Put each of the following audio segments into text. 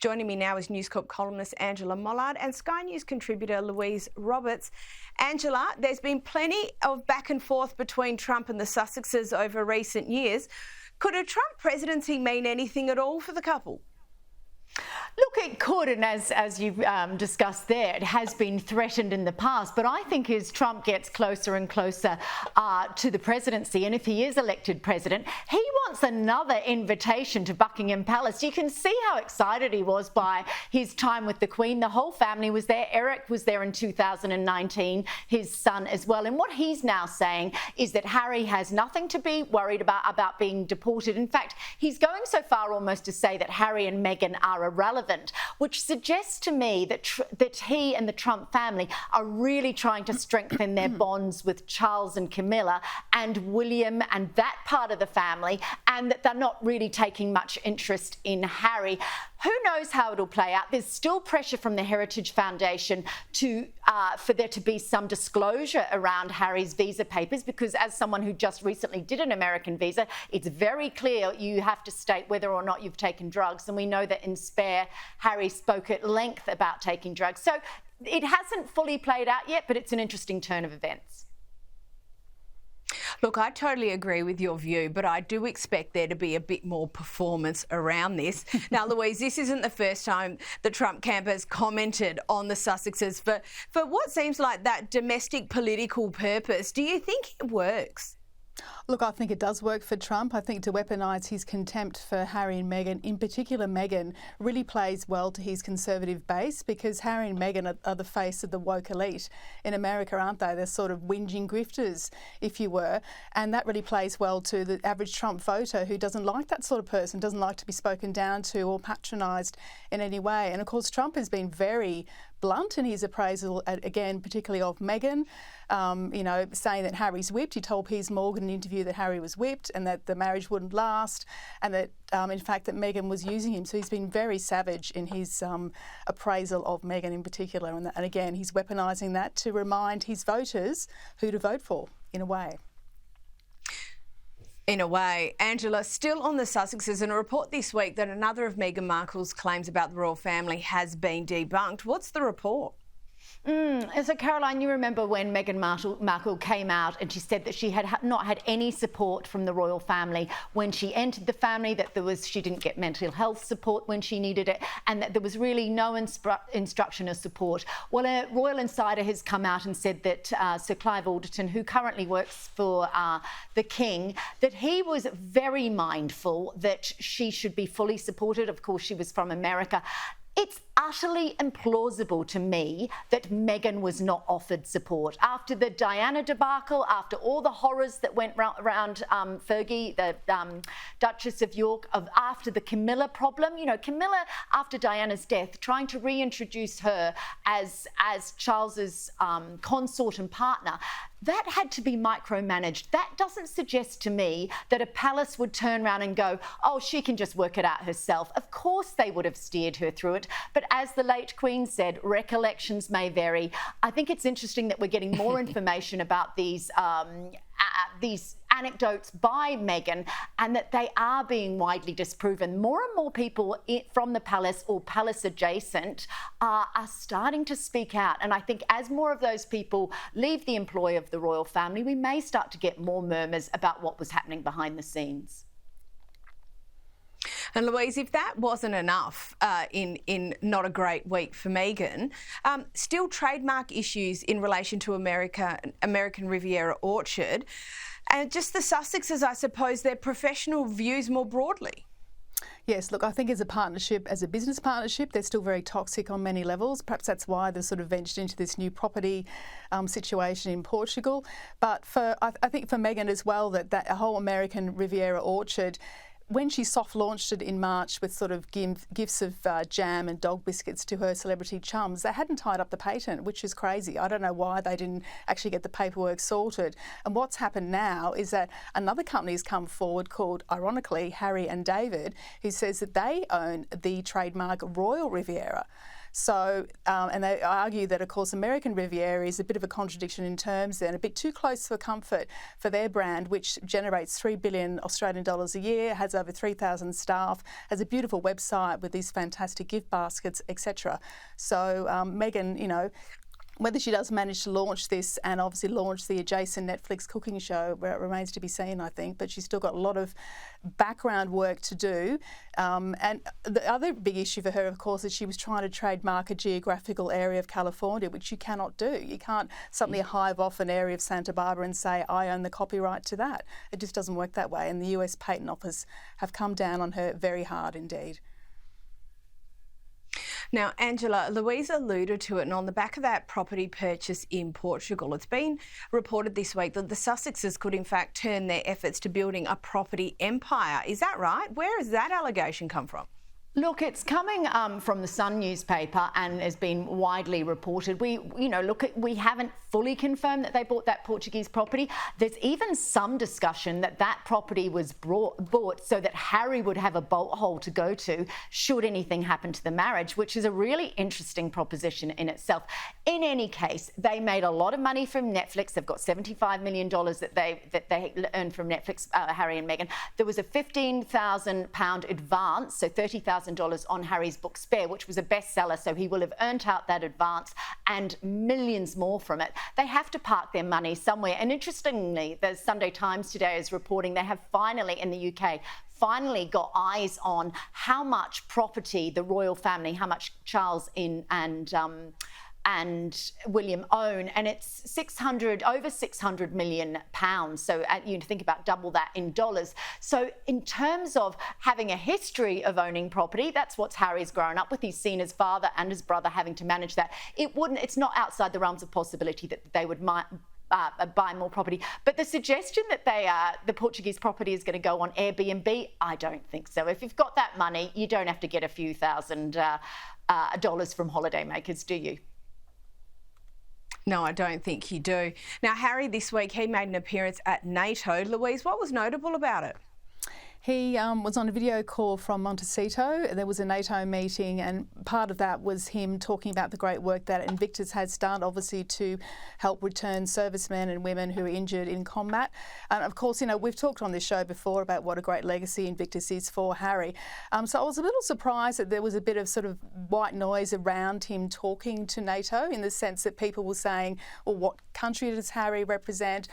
Joining me now is News Corp columnist Angela Mollard and Sky News contributor Louise Roberts. Angela, there's been plenty of back and forth between Trump and the Sussexes over recent years. Could a Trump presidency mean anything at all for the couple? Look, it could, and as you've discussed there, it has been threatened in the past. But I think as Trump gets closer and closer to the presidency, and if he is elected president, he wants another invitation to Buckingham Palace. You can see how excited he was by his time with the Queen. The whole family was there. Eric was there in 2019, his son as well. And what he's now saying is that Harry has nothing to be worried about being deported. In fact, he's going so far almost to say that Harry and Meghan are irrelevant, which suggests to me that he and the Trump family are really trying to strengthen their bonds with Charles and Camilla and William and that part of the family, and that they're not really taking much interest in Harry. Who knows how it'll play out? There's still pressure from the Heritage Foundation for there to be some disclosure around Harry's visa papers, because as someone who just recently did an American visa, it's very clear you have to state whether or not you've taken drugs. And we know that in Spare, Harry spoke at length about taking drugs. So it hasn't fully played out yet, but it's an interesting turn of events. Look, I totally agree with your view, but I do expect there to be a bit more performance around this. Now, Louise, this isn't the first time the Trump camp has commented on the Sussexes for what seems like that domestic political purpose. Do you think it works? Look, I think it does work for Trump. I think to weaponise his contempt for Harry and Meghan, in particular Meghan, really plays well to his conservative base, because Harry and Meghan are the face of the woke elite in America, aren't they? They're sort of whinging grifters, if you were. And that really plays well to the average Trump voter who doesn't like that sort of person, doesn't like to be spoken down to or patronised in any way. And of course, Trump has been very blunt in his appraisal, again, particularly of Meghan, saying that Harry's whipped. He told Piers Morgan in an interview that Harry was whipped and that the marriage wouldn't last, and that, in fact, that Meghan was using him. So he's been very savage in his appraisal of Meghan in particular. And again, he's weaponising that to remind his voters who to vote for, in a way. In a way. Angela, still on the Sussexes, and a report this week that another of Meghan Markle's claims about the royal family has been debunked. What's the report? So, Caroline, you remember when Meghan Markle came out and she said that she had not had any support from the royal family when she entered the family, that she didn't get mental health support when she needed it, and that there was really no instruction or support. Well, a royal insider has come out and said that Sir Clive Alderton, who currently works for the King, that he was very mindful that she should be fully supported. Of course, she was from America. It's utterly implausible to me that Meghan was not offered support. After the Diana debacle, after all the horrors that went around Fergie, the Duchess of York, after the Camilla problem, Camilla, after Diana's death, trying to reintroduce her as Charles's consort and partner, that had to be micromanaged. That doesn't suggest to me that a palace would turn around and go, oh, she can just work it out herself. Of course they would have steered her through it. But as the late Queen said, recollections may vary. I think it's interesting that we're getting more information about these anecdotes by Meghan, and that they are being widely disproven. More and more people from the palace or palace adjacent are starting to speak out. And I think as more of those people leave the employ of the royal family, we may start to get more murmurs about what was happening behind the scenes. And Louise, if that wasn't enough in not a great week for Meghan, still trademark issues in relation to American Riviera Orchard, and just the Sussexes, I suppose, their professional views more broadly. Yes, look, I think as a partnership, as a business partnership, they're still very toxic on many levels. Perhaps that's why they've sort of ventured into this new property situation in Portugal. But I think for Meghan as well, that whole American Riviera Orchard, when she soft launched it in March with sort of gifts of jam and dog biscuits to her celebrity chums, they hadn't tied up the patent, which is crazy. I don't know why they didn't actually get the paperwork sorted. And what's happened now is that another company has come forward called, ironically, Harry and David, who says that they own the trademark Royal Riviera. So, and they argue that, of course, American Riviera is a bit of a contradiction in terms and a bit too close for comfort for their brand, which generates 3 billion Australian dollars a year, has over 3,000 staff, has a beautiful website with these fantastic gift baskets, etc. So Meghan, you know, whether she does manage to launch this and obviously launch the adjacent Netflix cooking show, where it remains to be seen, I think, but she's still got a lot of background work to do. And the other big issue for her, of course, is she was trying to trademark a geographical area of California, which you cannot do. You can't suddenly hive off an area of Santa Barbara and say, I own the copyright to that. It just doesn't work that way. And the US Patent Office have come down on her very hard indeed. Now, Angela, Louise alluded to it, and on the back of that property purchase in Portugal, it's been reported this week that the Sussexes could in fact turn their efforts to building a property empire. Is that right? Where has that allegation come from? Look, it's coming from the Sun newspaper and has been widely reported. We haven't fully confirmed that they bought that Portuguese property. There's even some discussion that that property was bought so that Harry would have a bolt hole to go to should anything happen to the marriage, which is a really interesting proposition in itself. In any case, they made a lot of money from Netflix. They've got $75 million that they earned from Netflix, Harry and Meghan. There was a £15,000 advance, so $30,000 on Harry's book Spare, which was a bestseller, so he will have earned out that advance and millions more from it. They have to park their money somewhere. And interestingly, the Sunday Times today is reporting they have finally, in the UK, finally got eyes on how much property the royal family, how much Charles and William own, and it's over £600 million. So you think about double that in dollars. So in terms of having a history of owning property, that's what Harry's grown up with. He's seen his father and his brother having to manage that. It's not outside the realms of possibility that they would buy more property. But the suggestion that the Portuguese property is going to go on Airbnb, I don't think so. If you've got that money, you don't have to get a few thousand dollars from holidaymakers, do you? No, I don't think you do. Now, Harry, this week, he made an appearance at NATO. Louise, what was notable about it? He was on a video call from Montecito. There was a NATO meeting, and part of that was him talking about the great work that Invictus has done, obviously, to help return servicemen and women who are injured in combat. And of course, you know, we've talked on this show before about what a great legacy Invictus is for Harry. So I was a little surprised that there was a bit of sort of white noise around him talking to NATO, in the sense that people were saying, well, what country does Harry represent?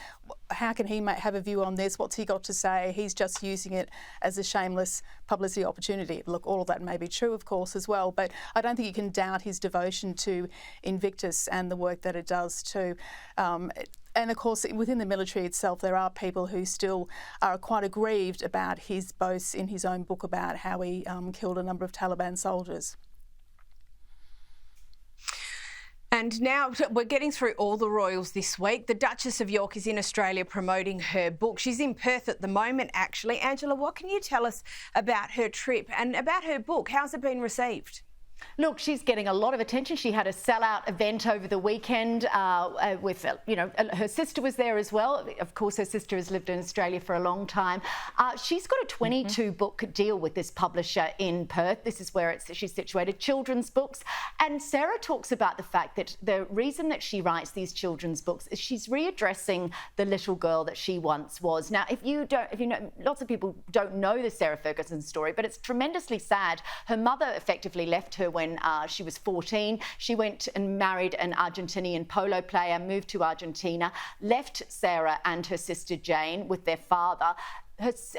How can he have a view on this? What's he got to say? He's just using it as a shameless publicity opportunity. Look, all of that may be true, of course, as well, but I don't think you can doubt his devotion to Invictus and the work that it does too. And of course, within the military itself, there are people who still are quite aggrieved about his boasts in his own book about how he killed a number of Taliban soldiers. And now we're getting through all the royals this week. The Duchess of York is in Australia promoting her book. She's in Perth at the moment, actually. Angela, what can you tell us about her trip and about her book? How's it been received? Look, she's getting a lot of attention. She had a sellout event over the weekend with, her sister was there as well. Of course, her sister has lived in Australia for a long time. She's got a 22-book deal with this publisher in Perth. This is where she's situated, children's books. And Sarah talks about the fact that the reason that she writes these children's books is she's readdressing the little girl that she once was. Now, if you know, lots of people don't know the Sarah Ferguson story, but it's tremendously sad. Her mother effectively left her when she was 14. She went and married an Argentinian polo player, moved to Argentina, left Sarah and her sister Jane with their father.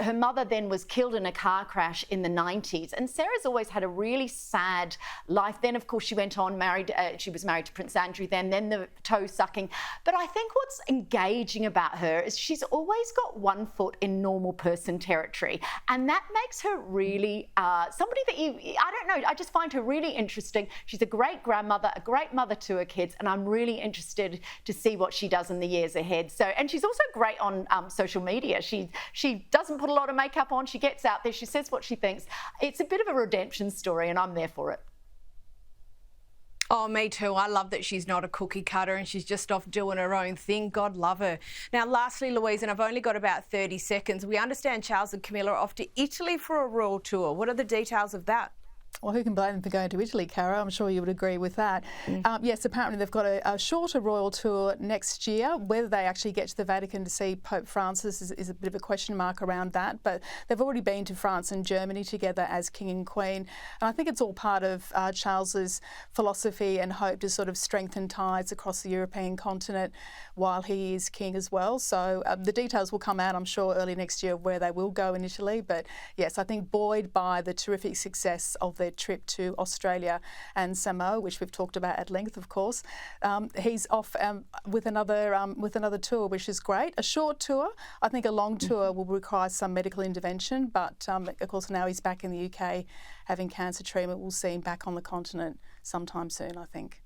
Her mother then was killed in a car crash in the 90s, and Sarah's always had a really sad life. Then, of course, she went on, she was married to Prince Andrew then the toe sucking. But I think what's engaging about her is she's always got one foot in normal person territory, and that makes her really somebody that I don't know, I just find her really interesting. She's a great grandmother, a great mother to her kids, and I'm really interested to see what she does in the years ahead. So, and she's also great on social media. She doesn't put a lot of makeup on. She gets out there. She says what she thinks. It's a bit of a redemption story, and I'm there for it. Oh, me too. I love that she's not a cookie cutter and she's just off doing her own thing. God love her. Now, lastly, Louise, and I've only got about 30 seconds, we understand Charles and Camilla are off to Italy for a royal tour. What are the details of that? Well, who can blame them for going to Italy, Cara? I'm sure you would agree with that. Yes, apparently they've got a shorter royal tour next year. Whether they actually get to the Vatican to see Pope Francis is a bit of a question mark around that. But they've already been to France and Germany together as King and Queen. And I think it's all part of Charles's philosophy and hope to sort of strengthen ties across the European continent while he is king as well. So the details will come out, I'm sure, early next year of where they will go in Italy. But yes, I think buoyed by the terrific success of their trip to Australia and Samoa, which we've talked about at length, of course. He's off with another tour, which is great. A short tour. I think a long tour will require some medical intervention, but of course now he's back in the UK having cancer treatment. We'll see him back on the continent sometime soon, I think.